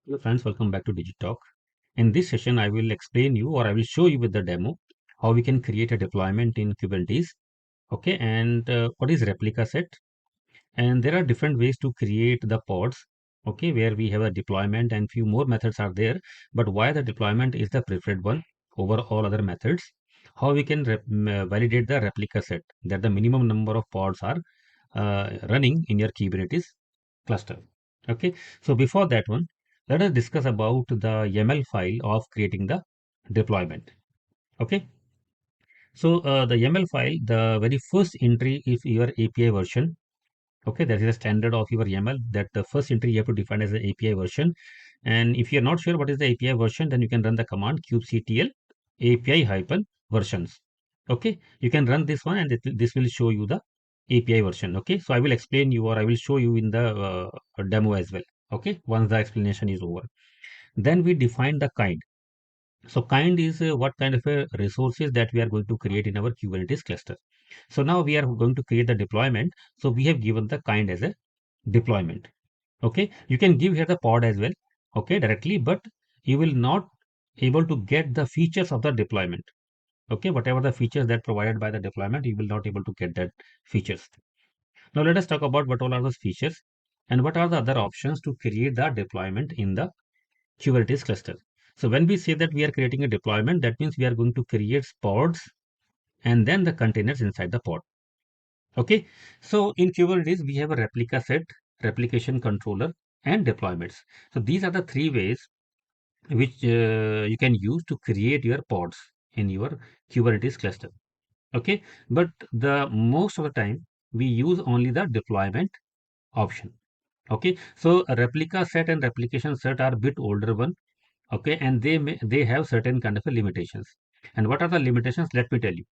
Hello friends, welcome back to Digitalk. In this session, I will explain you or I will show you with the demo how we can create a deployment in Kubernetes. Okay, and what is ReplicaSet? And there are different ways to create the pods. Okay, where we have a deployment and few more methods are there. But why the deployment is the preferred one over all other methods? How we can validate the ReplicaSet that the minimum number of pods are running in your Kubernetes cluster. Okay, so before that one, let us discuss about the YAML file of creating the deployment. Okay, so the YAML file, the very first entry is your API version. Okay, that is the standard of your YAML, that the first entry you have to define as the API version. And if you're not sure what is the API version, then you can run the command kubectl API hyphen versions. Okay, you can run this one and this will show you the API version. Okay, so I will explain you or I will show you in the demo as well. Okay, once the explanation is over. Then we define the kind. So kind is what kind of a resources that we are going to create in our Kubernetes cluster. So now we are going to create the deployment. So we have given the kind as a deployment. Okay, you can give here the pod as well. Okay, directly, but you will not able to get the features of the deployment. Okay, whatever the features that provided by the deployment, you will not able to get that features. Now let us talk about what all are those features and what are the other options to create the deployment in the Kubernetes cluster. So when we say that we are creating a deployment, that means we are going to create pods and then the containers inside the pod. Okay, so in Kubernetes, we have a replica set, replication controller, and deployments. So these are the three ways which you can use to create your pods in your Kubernetes cluster. Okay, but the most of the time we use only the deployment option. Okay, so a replica set and replication set are a bit older one. Okay, and they have certain kind of limitations. And what are the limitations? Let me tell you.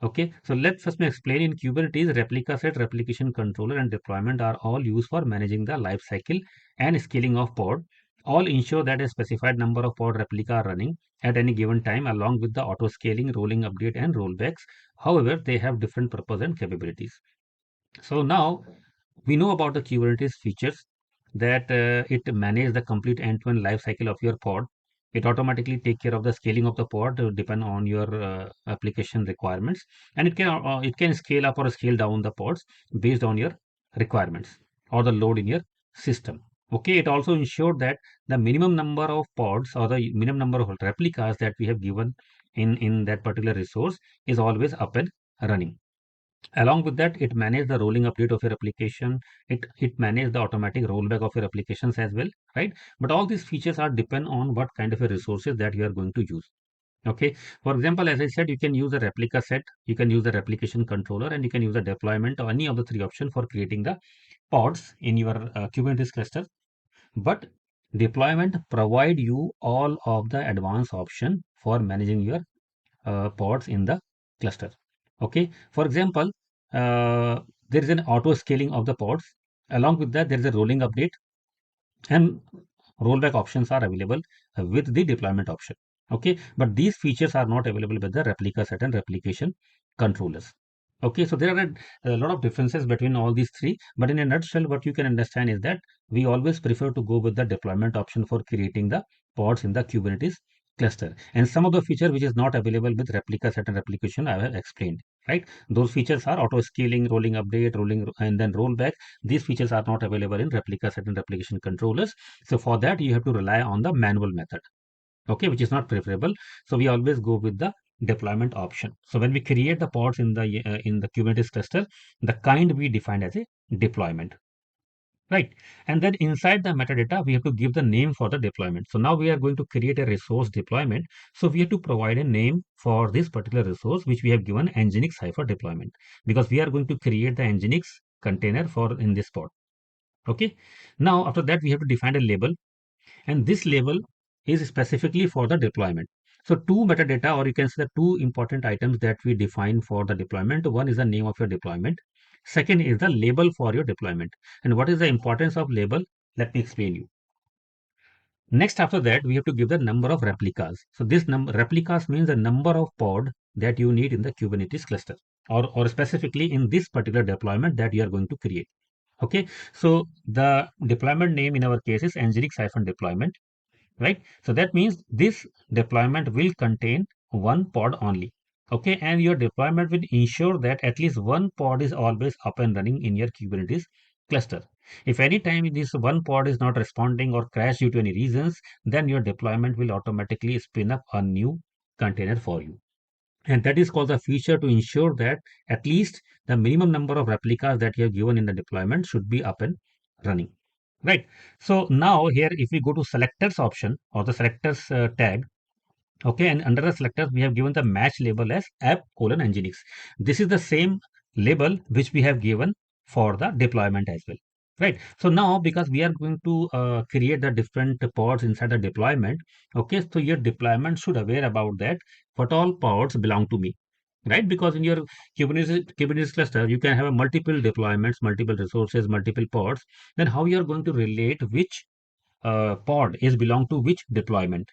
Okay, so let's first explain. In Kubernetes, replica set, replication controller, and deployment are all used for managing the life cycle and scaling of pod. All ensure that a specified number of pod replica are running at any given time, along with the auto scaling, rolling update, and rollbacks. However, they have different purpose and capabilities. So now we know about the Kubernetes features that it manages the complete end-to-end life cycle of your pod. It automatically take care of the scaling of the pod depend on your application requirements, and it can scale up or scale down the pods based on your requirements or the load in your system. Okay, it also ensured that the minimum number of pods or the minimum number of replicas that we have given in that particular resource is always up and running. Along with that, it manages the rolling update of your application. It manages the automatic rollback of your applications as well, right? But all these features are depend on what kind of a resources that you are going to use. Okay, for example, as I said, you can use a replica set, you can use the replication controller, and you can use the deployment or any of the three options for creating the pods in your Kubernetes cluster. But deployment provide you all of the advanced option for managing your pods in the cluster. Okay, for example, there is an auto scaling of the pods. Along with that, there is a rolling update and rollback options are available with the deployment option. Okay, but these features are not available with the replica set and replication controllers. Okay, so there are a lot of differences between all these three, but in a nutshell, what you can understand is that we always prefer to go with the deployment option for creating the pods in the Kubernetes cluster. And some of the feature which is not available with replica set and replication, I have explained, right? Those features are auto scaling, rolling update, rolling and then rollback. These features are not available in replica set and replication controllers. So for that, you have to rely on the manual method, okay, which is not preferable. So we always go with the deployment option. So when we create the pods in the Kubernetes cluster, the kind we defined as a deployment, right? And then inside the metadata, we have to give the name for the deployment. So now we are going to create a resource deployment. So we have to provide a name for this particular resource, which we have given nginx cipher deployment, because we are going to create the nginx container for in this pod. Okay. Now after that, we have to define a label, and this label is specifically for the deployment. So two metadata, or you can say the two important items that we define for the deployment. One is the name of your deployment. Second is the label for your deployment. And what is the importance of label? Let me explain you. Next, after that, we have to give the number of replicas. So this number replicas means the number of pod that you need in the Kubernetes cluster, or specifically in this particular deployment that you are going to create. Okay, so the deployment name in our case is nginx-deployment. right? So that means this deployment will contain one pod only. Okay, and your deployment will ensure that at least one pod is always up and running in your Kubernetes cluster. If any time this one pod is not responding or crash due to any reasons, then your deployment will automatically spin up a new container for you. And that is called the feature to ensure that at least the minimum number of replicas that you have given in the deployment should be up and running. Right. So now here, if we go to selectors option or the selectors tag, okay, and under the selectors, we have given the match label as app:nginx. This is the same label which we have given for the deployment as well. Right. So now, because we are going to create the different pods inside the deployment, okay, so your deployment should aware about that what all pods belong to me. Right, because in your Kubernetes cluster, you can have a multiple deployments, multiple resources, multiple pods. Then how you are going to relate which pod is belong to which deployment,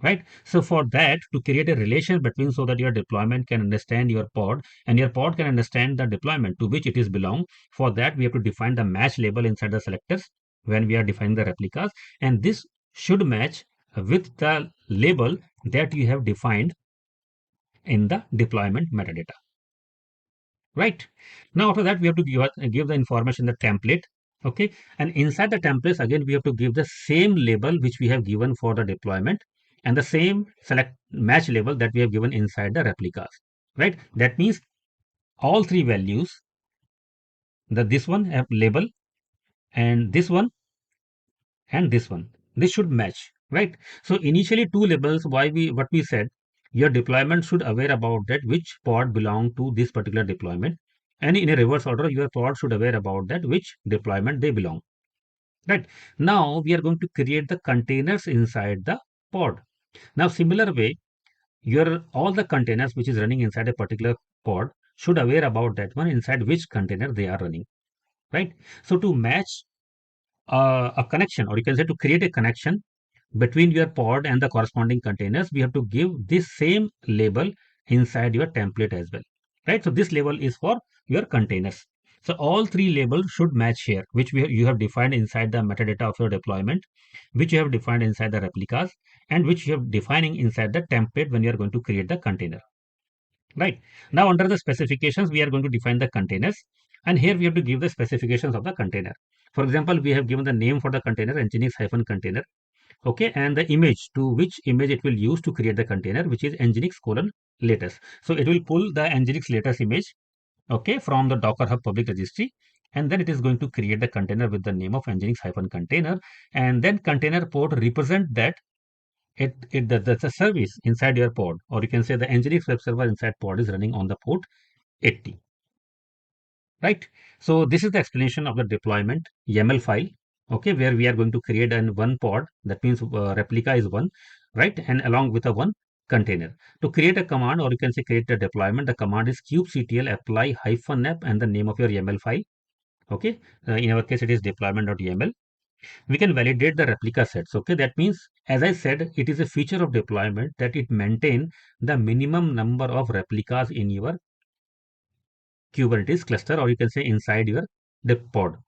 right? So for that, to create a relation between so that your deployment can understand your pod and your pod can understand the deployment to which it is belong, for that we have to define the match label inside the selectors when we are defining the replicas, and this should match with the label that you have defined in the deployment metadata. Right. Now after that, we have to give the information the template. Okay. And inside the templates, again, we have to give the same label which we have given for the deployment and the same select match label that we have given inside the replicas. Right. That means all three values, this one have label and this one and this one, this should match, right? So initially two labels, what we said, your deployment should aware about that which pod belong to this particular deployment, and in a reverse order your pod should aware about that which deployment they belong, right? Now we are going to create the containers inside the pod. Now similar way, your all the containers which is running inside a particular pod should aware about that one inside which container they are running, right? So to match a connection, or you can say to create a connection between your pod and the corresponding containers, we have to give this same label inside your template as well, right? So this label is for your containers. So all three labels should match here, which you have defined inside the metadata of your deployment, which you have defined inside the replicas, and which you have defining inside the template when you are going to create the container. Right. Now under the specifications, we are going to define the containers, and here we have to give the specifications of the container. For example, we have given the name for the container nginx-container, okay, and the image, to which image it will use to create the container, which is nginx:latest. So it will pull the nginx latest image, okay, from the Docker Hub public registry, and then it is going to create the container with the name of nginx-container, and then container port represent that the service inside your pod, or you can say the nginx web server inside pod is running on the port 80. Right. So this is the explanation of the deployment YAML file, okay, where we are going to create an one pod. That means replica is one, right, and along with a one container. To create a command, or you can say create a deployment, the command is kubectl apply -app and the name of your YAML file. Okay, in our case it is deployment.yaml. We can validate the replica sets. Okay, that means, as I said, it is a feature of deployment that it maintain the minimum number of replicas in your Kubernetes cluster, or you can say inside your pod,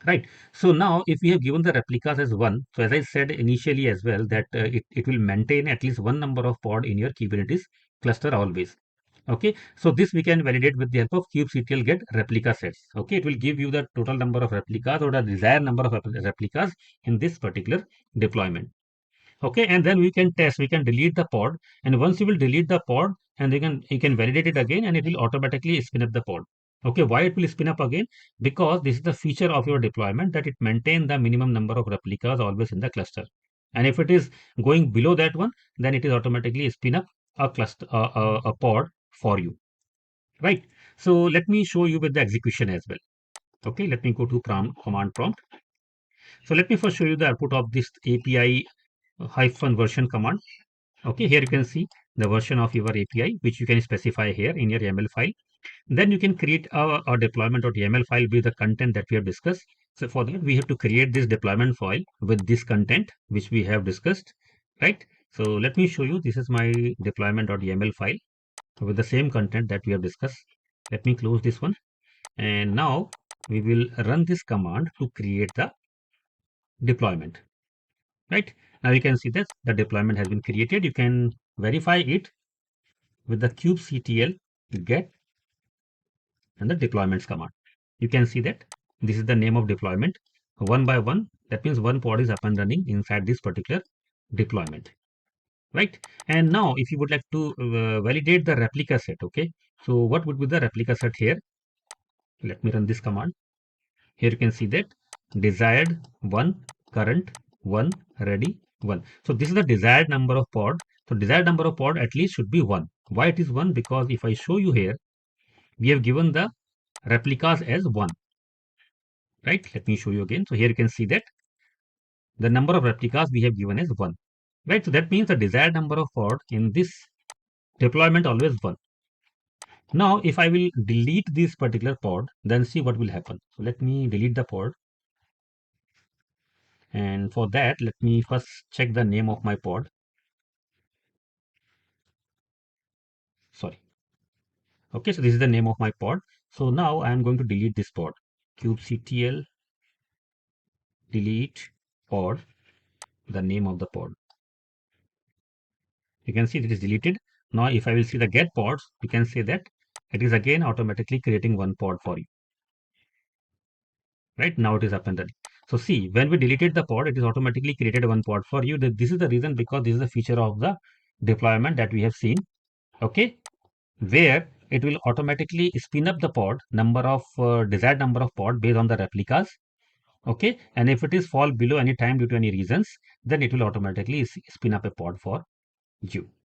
right? So now if we have given the replicas as one, so as I said initially as well, that it will maintain at least one number of pod in your Kubernetes cluster always. Okay, so this we can validate with the help of kubectl get replica sets. Okay, it will give you the total number of replicas or the desired number of replicas in this particular deployment. Okay, and then we can test, we can delete the pod, and once you will delete the pod, and you can validate it again, and it will automatically spin up the pod. Okay, why it will spin up again? Because this is the feature of your deployment that it maintain the minimum number of replicas always in the cluster, and if it is going below that one, then it is automatically spin up a cluster a pod for you, right? So let me show you with the execution as well. Okay, let me go to command prompt. So let me first show you the output of this API -version command. Okay, here you can see the version of your API, which you can specify here in your YAML file. Then you can create a deployment.yaml file with the content that we have discussed. So for that, we have to create this deployment file with this content, which we have discussed, right? So let me show you. This is my deployment.yaml file with the same content that we have discussed. Let me close this one. And now we will run this command to create the deployment. right? Now you can see that the deployment has been created. You can verify it with the kubectl get and the deployments command. You can see that this is the name of deployment one by one. That means one pod is up and running inside this particular deployment, right? And now if you would like to validate the replica set, okay, so what would be the replica set here? Let me run this command. Here you can see that desired 1, current 1, ready 1. So this is the desired number of pod. So desired number of pod at least should be 1. Why it is 1? Because if I show you here, we have given the replicas as 1, right? Let me show you again. So here you can see that the number of replicas we have given as 1, right? So that means the desired number of pod in this deployment always 1. Now if I will delete this particular pod, then see what will happen. So let me delete the pod. And for that, let me first check the name of my pod. Sorry. Okay, so this is the name of my pod. So now I am going to delete this pod. kubectl delete pod, the name of the pod. You can see it is deleted. Now if I will see the get pods, you can say that it is again automatically creating one pod for you. Right now it is up and running. So see, when we deleted the pod, it is automatically created one pod for you. This is the reason, because this is a feature of the deployment that we have seen. Okay, where it will automatically spin up the pod number of desired number of pod based on the replicas. Okay, and if it is fall below any time due to any reasons, then it will automatically spin up a pod for you.